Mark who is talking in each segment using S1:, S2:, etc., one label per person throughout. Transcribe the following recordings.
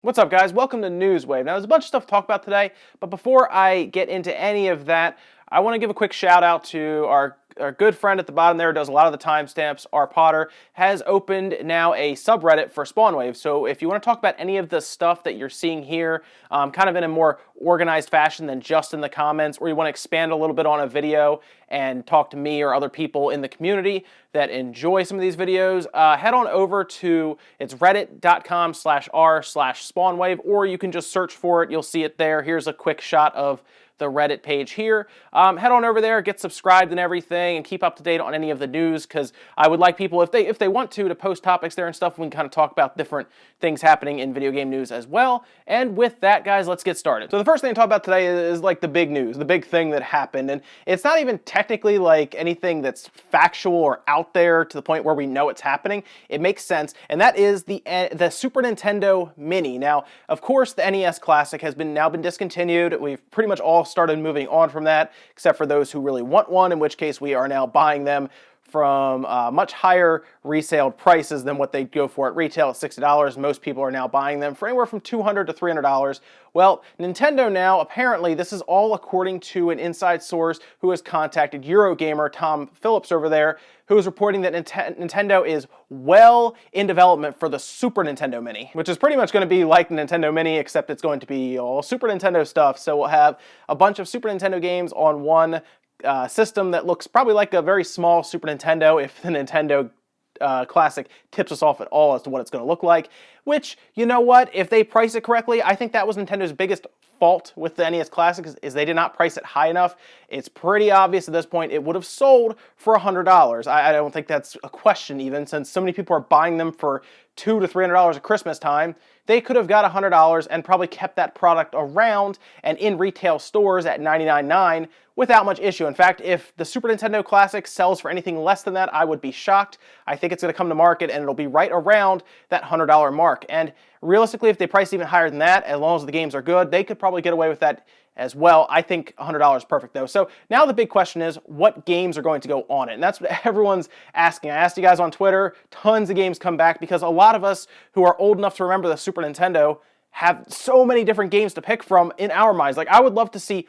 S1: What's up, guys? Welcome to Newswave. Now, there's a bunch of stuff to talk about today, but before I get into any of that, I want to give a quick shout out to our good friend at the bottom there who does a lot of the timestamps. R. Potter has opened now a subreddit for SpawnWave. So if you want to talk about any of the stuff that you're seeing here, kind of in a more organized fashion than just in the comments, or you want to expand a little bit on a video and talk to me or other people in the community that enjoy some of these videos, head on over to, it's reddit.com/r/SpawnWave, or you can just search for it. You'll see it there. Here's a quick shot of the Reddit page here. Head on over there, get subscribed and everything, and keep up to date on any of the news, because I would like people, if they want to post topics there and stuff. We can kind of talk about different things happening in video game news as well. And with that, guys, let's get started. So the first thing to talk about today is like the big news, the big thing that happened. And it's not even technically like anything that's factual or out there to the point where we know it's happening. It makes sense, and that is the Super Nintendo Mini. Now, of course, the NES Classic has now been discontinued. We've pretty much all started moving on from that, except for those who really want one, in which case we are now buying them from much higher resale prices than what they go for at retail at $60. Most people are now buying them for anywhere from $200 to $300. Well, Nintendo now, apparently, this is all according to an inside source who has contacted Eurogamer, Tom Phillips over there, who is reporting that Nintendo is well in development for the Super Nintendo Mini, which is pretty much going to be like the Nintendo Mini, except it's going to be all Super Nintendo stuff. So we'll have a bunch of Super Nintendo games on one system that looks probably like a very small Super Nintendo, if the Nintendo Classic tips us off at all as to what it's going to look like. Which, you know what, if they price it correctly, I think that was Nintendo's biggest fault with the NES Classic, is they did not price it high enough. It's pretty obvious at this point it would have sold for $100. I don't think that's a question even, since so many people are buying them for $200 to $300 at Christmas time. They could have got $100 and probably kept that product around and in retail stores at $99.99 without much issue. In fact, if the Super Nintendo Classic sells for anything less than that, I would be shocked. I think it's going to come to market and it'll be right around that $100 mark. And realistically, if they price even higher than that, as long as the games are good, they could probably get away with that as well. I think $100 is perfect though. So now the big question is, what games are going to go on it? And that's what everyone's asking. I asked you guys on Twitter, tons of games come back, because a lot of us who are old enough to remember the Super Nintendo have so many different games to pick from in our minds. Like, I would love to see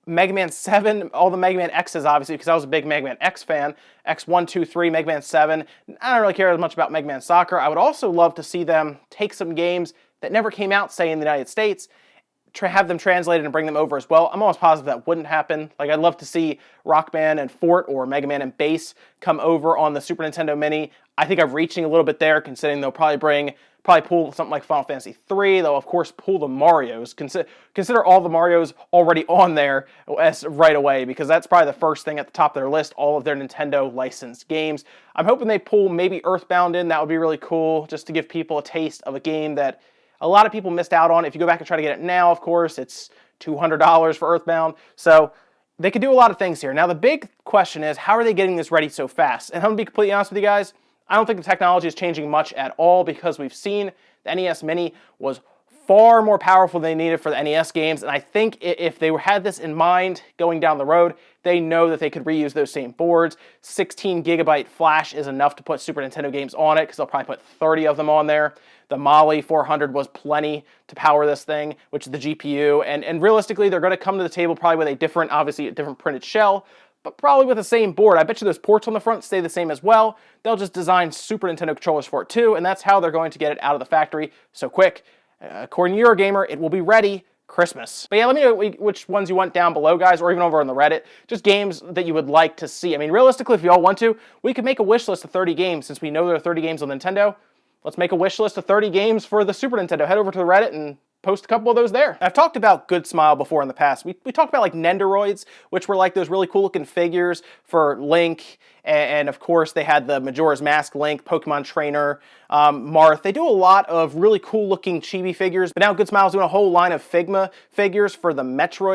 S1: Mega Man 7, all the Mega Man X's, obviously, because I was a big Mega Man X fan. X1, 2, 3, Mega Man 7. I don't really care as much about Mega Man Soccer. I would also love to see them take some games that never came out, say, in the United States, have them translated and bring them over as well. I'm almost positive that wouldn't happen. Like, I'd love to see Rock Band and Fort or Mega Man and Bass come over on the Super Nintendo Mini. I think I'm reaching a little bit there, considering they'll probably pull something like Final Fantasy III. They'll, of course, pull the Marios. Consider all the Marios already on there right away, because that's probably the first thing at the top of their list, all of their Nintendo licensed games. I'm hoping they pull maybe Earthbound in. That would be really cool, just to give people a taste of a game that a lot of people missed out on. If you go back and try to get it now, of course, it's $200 for Earthbound. So they could do a lot of things here. Now, the big question is, how are they getting this ready so fast? And I'm going to be completely honest with you guys, I don't think the technology is changing much at all, because we've seen the NES Mini was far more powerful than they needed for the NES games, and I think if they had this in mind going down the road, they know that they could reuse those same boards. 16 gigabyte flash is enough to put Super Nintendo games on it, because they'll probably put 30 of them on there. The Mali 400 was plenty to power this thing, which is the GPU, and realistically, they're going to come to the table probably with a different printed shell, but probably with the same board. I bet you those ports on the front stay the same as well. They'll just design Super Nintendo controllers for it too, and that's how they're going to get it out of the factory so quick. According to Eurogamer, it will be ready Christmas. But yeah, let me know which ones you want down below, guys, or even over on the Reddit. Just games that you would like to see. I mean, realistically, if you all want to, we could make a wish list of 30 games. Since we know there are 30 games on Nintendo, let's make a wish list of 30 games for the Super Nintendo. Head over to the Reddit and post a couple of those there. I've talked about Good Smile before in the past. We talked about like Nendoroids, which were like those really cool looking figures for Link, and of course they had the Majora's Mask Link, Pokemon Trainer, Marth. They do a lot of really cool looking chibi figures, but now Good Smile is doing a whole line of Figma figures for the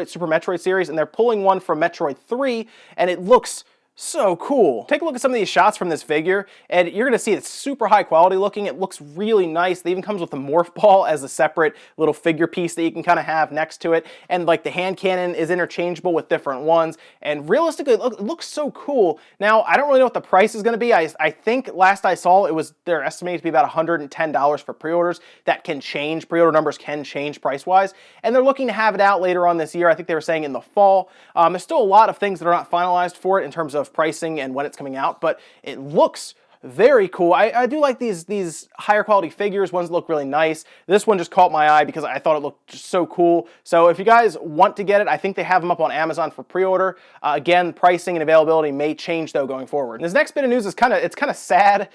S1: Super Metroid series, and they're pulling one from Metroid 3, and it looks So cool. Take a look at some of these shots from this figure, and you're gonna see it's super high quality looking. It looks really nice. It even comes with a morph ball as a separate little figure piece that you can kind of have next to it. And like the hand cannon is interchangeable with different ones. And realistically, it looks so cool. Now, I don't really know what the price is gonna be. I think last I saw they're estimated to be about $110 for pre-orders. That can change. Pre-order numbers can change price-wise. And they're looking to have it out later on this year. I think they were saying in the fall. There's still a lot of things that are not finalized for it in terms of pricing and when it's coming out, but it looks very cool. I do like these higher quality figures, ones that look really nice. This one just caught my eye because I thought it looked just so cool. So if you guys want to get it, I think they have them up on Amazon for pre-order. Again, pricing and availability may change though going forward. And this next bit of news is kind of sad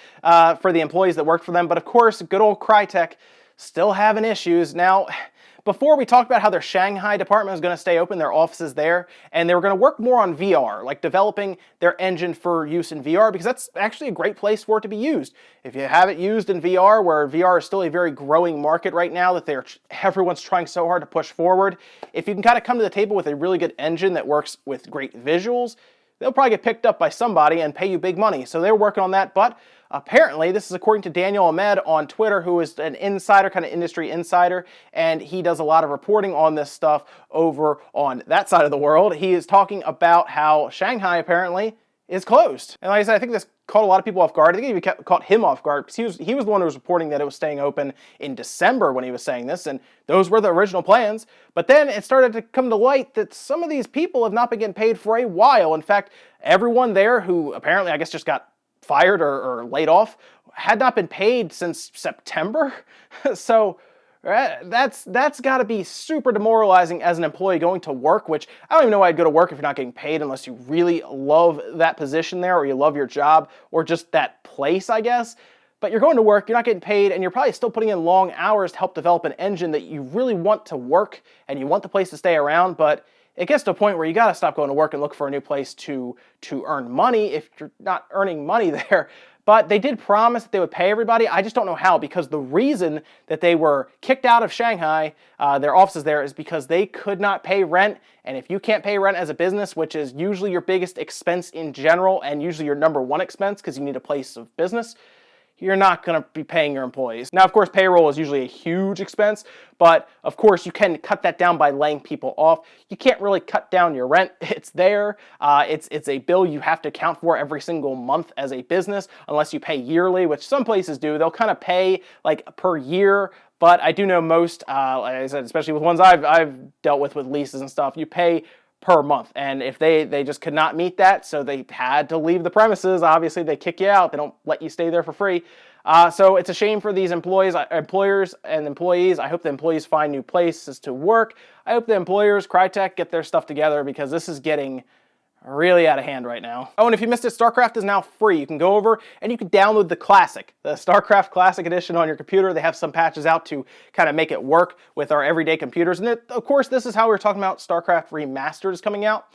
S1: for the employees that work for them, but of course, good old Crytek still having issues. Now, before we talked about how their Shanghai department was going to stay open, their offices there, and they were going to work more on VR, like developing their engine for use in VR, because that's actually a great place for it to be used. If you have it used in VR, where VR is still a very growing market right now that everyone's trying so hard to push forward, if you can kind of come to the table with a really good engine that works with great visuals, they'll probably get picked up by somebody and pay you big money. So they're working on that, but apparently, this is according to Daniel Ahmed on Twitter, who is an insider, kind of industry insider, and he does a lot of reporting on this stuff over on that side of the world. He is talking about how Shanghai apparently is closed. And like I said, I think this caught a lot of people off guard. I think it even caught him off guard because he was the one who was reporting that it was staying open in December when he was saying this, and those were the original plans. But then it started to come to light that some of these people have not been getting paid for a while. In fact, everyone there who apparently, I guess, just got fired or laid off had not been paid since September. So that's got to be super demoralizing as an employee going to work, which I don't even know why I'd go to work if you're not getting paid unless you really love that position there or you love your job or just that place, I guess. But you're going to work, you're not getting paid, and you're probably still putting in long hours to help develop an engine that you really want to work and you want the place to stay around, but it gets to a point where you got to stop going to work and look for a new place to earn money if you're not earning money there. But they did promise that they would pay everybody. I just don't know how, because the reason that they were kicked out of Shanghai, their offices there, is because they could not pay rent. And if you can't pay rent as a business, which is usually your biggest expense in general and usually your number one expense because you need a place of business, you're not going to be paying your employees. Now, of course, payroll is usually a huge expense, but of course, you can cut that down by laying people off. You can't really cut down your rent. It's there. It's a bill you have to account for every single month as a business, unless you pay yearly, which some places do. They'll kind of pay like per year, but I do know most, like I said, especially with ones I've dealt with leases and stuff, you pay per month. And if they just could not meet that, so they had to leave the premises. Obviously, they kick you out. They don't let you stay there for free. So it's a shame for these employers and employees. I hope the employees find new places to work. I hope the employers, Crytek, get their stuff together because this is getting really out of hand right now. Oh, and if you missed it, Starcraft is now free. You can go over and you can download the Starcraft Classic Edition on your computer. They have some patches out to kind of make it work with our everyday computers. And of course, this is how we were talking about Starcraft Remastered is coming out.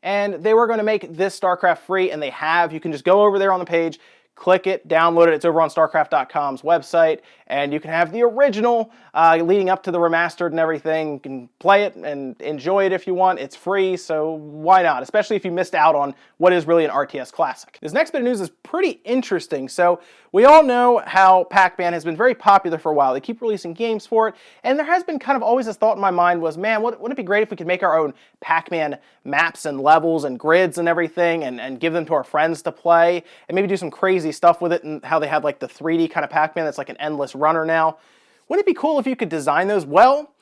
S1: And they were going to make this Starcraft free, and they have. You can just go over there on the page, click it, download it. It's over on StarCraft.com's website, and you can have the original leading up to the remastered and everything. You can play it and enjoy it if you want. It's free, so why not? Especially if you missed out on what is really an RTS classic. This next bit of news is pretty interesting. So we all know how PacMan has been very popular for a while. They keep releasing games for it, and there has been kind of always this thought in my mind was, man, wouldn't it be great if we could make our own PacMan maps and levels and grids and everything and give them to our friends to play and maybe do some crazy stuff with it, and how they have like the 3D kind of PacMan that's like an endless runner now. Wouldn't it be cool if you could design those? Well,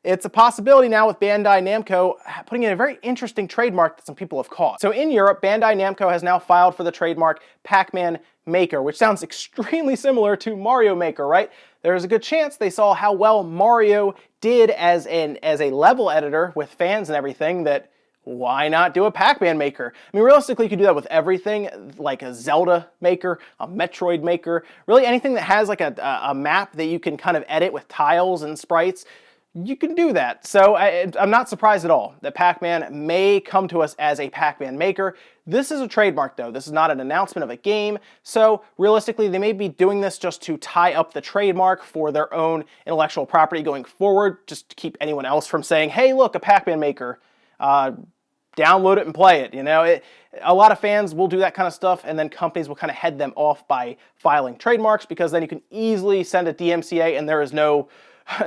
S1: it's a possibility now with Bandai Namco putting in a very interesting trademark that some people have caught. So in Europe, Bandai Namco has now filed for the trademark PacMan Maker, which sounds extremely similar to Mario Maker, right? There's a good chance they saw how well Mario did as a level editor with fans and everything, that why not do a PacMan Maker? I mean, realistically, you could do that with everything, like a Zelda Maker, a Metroid Maker, really anything that has like a map that you can kind of edit with tiles and sprites. You can do that. So I'm not surprised at all that PacMan may come to us as a PacMan Maker. This is a trademark, though. This is not an announcement of a game. So realistically, they may be doing this just to tie up the trademark for their own intellectual property going forward, just to keep anyone else from saying, hey, look, a PacMan Maker. download it and play it. You know, a lot of fans will do that kind of stuff, and then companies will kind of head them off by filing trademarks, because then you can easily send a DMCA and there is no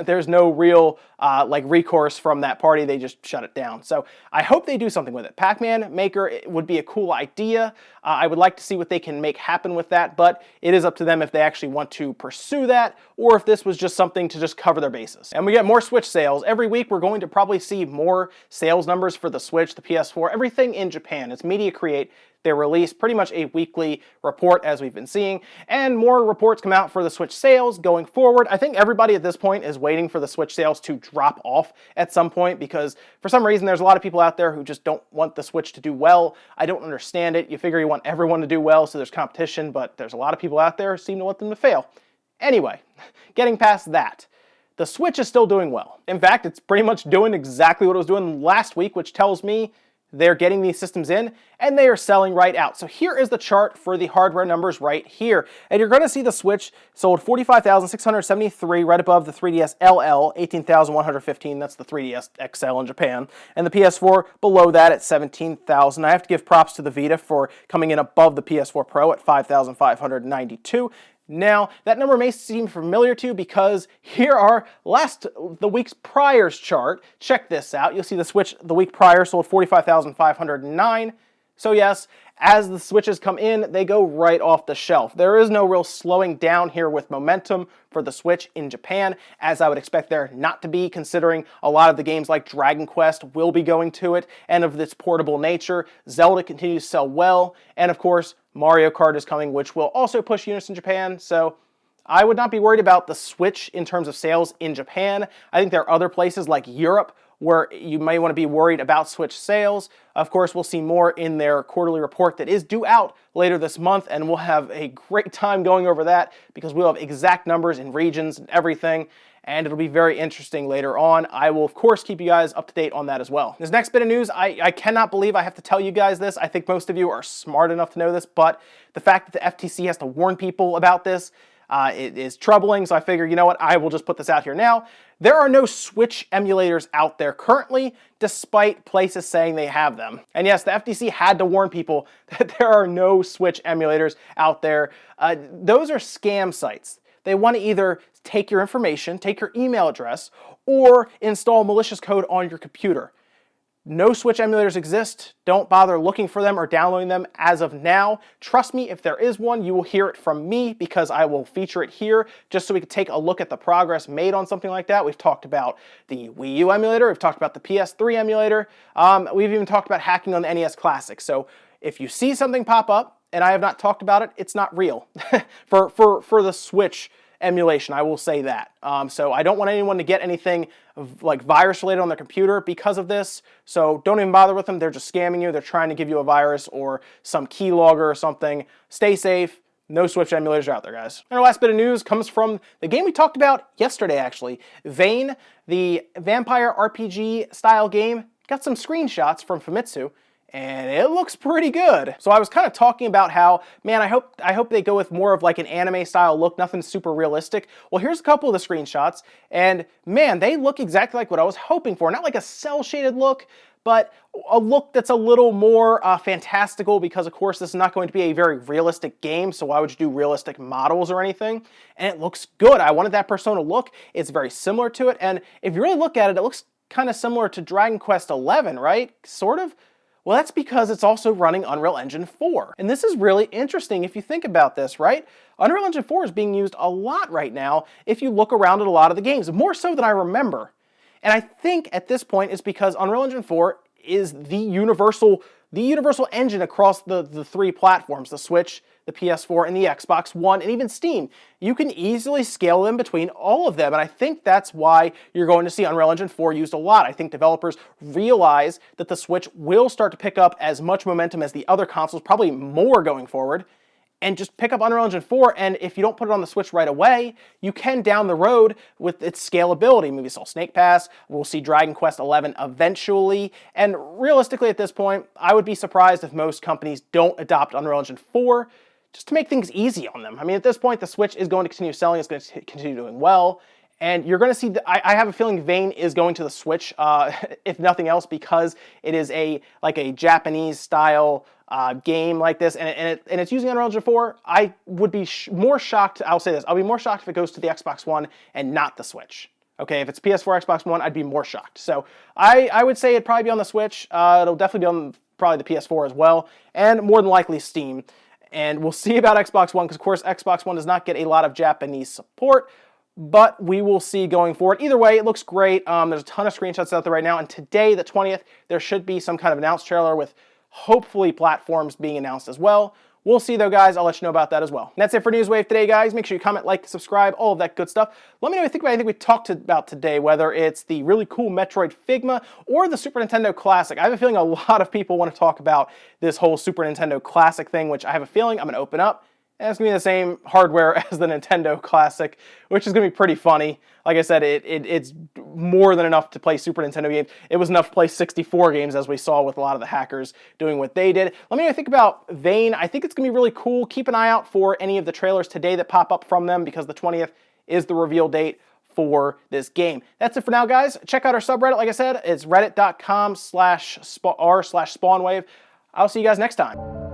S1: there's no real like recourse from that party. They just shut it down. So I hope they do something with it. PacMan Maker would be a cool idea. I would like to see what they can make happen with that, but it is up to them if they actually want to pursue that, or if this was just something to just cover their bases. And we get more Switch sales. Every week we're going to probably see more sales numbers for the Switch, the PS4, everything in Japan. It's Media Create. They release pretty much a weekly report, as we've been seeing, and more reports come out for the Switch sales going forward. I think everybody at this point is waiting for the Switch sales to drop off at some point, because for some reason there's a lot of people out there who just don't want the Switch to do well. I don't understand it. You figure you want everyone to do well, so there's competition, but there's a lot of people out there who seem to want them to fail. Anyway, getting past that, the Switch is still doing well. In fact, it's pretty much doing exactly what it was doing last week, which tells me they're getting these systems in, and they are selling right out. So here is the chart for the hardware numbers right here. And you're going to see the Switch sold 45,673 right above the 3DS LL, 18,115. That's the 3DS XL in Japan. And the PS4 below that at 17,000. I have to give props to the Vita for coming in above the PS4 Pro at 5,592. Now, that number may seem familiar to you, because here are the week's prior's chart. Check this out. You'll see the Switch the week prior sold 45,509. So yes, as the Switches come in, they go right off the shelf. There is no real slowing down here with momentum for the Switch in Japan, as I would expect there not to be, considering a lot of the games like Dragon Quest will be going to it, and of its portable nature. Zelda continues to sell well, and of course, Mario Kart is coming, which will also push units in Japan. So I would not be worried about the Switch in terms of sales in Japan. I think there are other places like Europe where you may want to be worried about Switch sales. Of course, we'll see more in their quarterly report that is due out later this month, and we'll have a great time going over that, because we'll have exact numbers in regions and everything, and it'll be very interesting later on. I will, of course, keep you guys up to date on that as well. This next bit of news, I cannot believe I have to tell you guys this. I think most of you are smart enough to know this, but the fact that the FTC has to warn people about this, it is troubling, so I figure, you know what, I will just put this out here now. There are no Switch emulators out there currently, despite places saying they have them. And yes, the FTC had to warn people that there are no Switch emulators out there. Those are scam sites. They want to either take your information, take your email address, or install malicious code on your computer. No Switch emulators exist. Don't bother looking for them or downloading them as of now. Trust me, if there is one, you will hear it from me, because I will feature it here just so we can take a look at the progress made on something like that. We've talked about the Wii U emulator. We've talked about the PS3 emulator. We've even talked about hacking on the NES Classic. So if you see something pop up and I have not talked about it, it's not real. for the Switch emulation, I will say that. So I don't want anyone to get anything like virus related on their computer because of this. So don't even bother with them. They're just scamming you. They're trying to give you a virus or some keylogger or something. Stay safe. No Switch emulators are out there, guys. And our last bit of news comes from the game we talked about yesterday, actually. Vayne, the vampire RPG style game, got some screenshots from Famitsu, and it looks pretty good. So I was kind of talking about how, man, I hope they go with more of like an anime style look, nothing super realistic. Well, here's a couple of the screenshots, and man, they look exactly like what I was hoping for. Not like a cel shaded look, but a look that's a little more fantastical, because of course this is not going to be a very realistic game, so why would you do realistic models or anything? And it looks good. I wanted that Persona look. It's very similar to it, and if you really look at it, it looks kind of similar to Dragon Quest XI, right? Sort of. Well, that's because it's also running Unreal Engine 4. And this is really interesting if you think about this, right? Unreal Engine 4 is being used a lot right now if you look around at a lot of the games, more so than I remember. And I think at this point it's because Unreal Engine 4 is the universal engine across the three platforms, the Switch, the PS4, and the Xbox One, and even Steam. You can easily scale them between all of them, and I think that's why you're going to see Unreal Engine 4 used a lot. I think developers realize that the Switch will start to pick up as much momentum as the other consoles, probably more going forward, and just pick up Unreal Engine 4, and if you don't put it on the Switch right away, you can down the road with its scalability. Maybe saw Snake Pass, we'll see Dragon Quest XI eventually, and realistically at this point, I would be surprised if most companies don't adopt Unreal Engine 4 just to make things easy on them. I mean, at this point, the Switch is going to continue selling, it's going to continue doing well, And you're going to see, I have a feeling Vayne is going to the Switch, if nothing else, because it is like a Japanese style game like this, and it's using Unreal Engine 4. I would be more shocked, I'll say this, I'll be more shocked if it goes to the Xbox One and not the Switch. Okay, if it's PS4, Xbox One, I'd be more shocked. So I would say it'd probably be on the Switch. It'll definitely be on probably the PS4 as well, and more than likely Steam. And we'll see about Xbox One, because of course Xbox One does not get a lot of Japanese support, but we will see going forward. Either way, it looks great. There's a ton of screenshots out there right now, and today, the 20th, there should be some kind of announced trailer with hopefully platforms being announced as well. We'll see though, guys. I'll let you know about that as well. And that's it for Newswave today, guys. Make sure you comment, like, subscribe, all of that good stuff. Let me know what you think about anything we talked about today, whether it's the really cool Metroid Figma or the Super Nintendo Classic. I have a feeling a lot of people want to talk about this whole Super Nintendo Classic thing, which I have a feeling I'm going to open up. And it's going to be the same hardware as the Nintendo Classic, which is going to be pretty funny. Like I said, it's more than enough to play Super Nintendo games. It was enough to play 64 games, as we saw with a lot of the hackers doing what they did. Let me know what you think about Vayne. I think it's going to be really cool. Keep an eye out for any of the trailers today that pop up from them, because the 20th is the reveal date for this game. That's it for now, guys. Check out our subreddit. Like I said, it's reddit.com/r/spawnwave. I'll see you guys next time.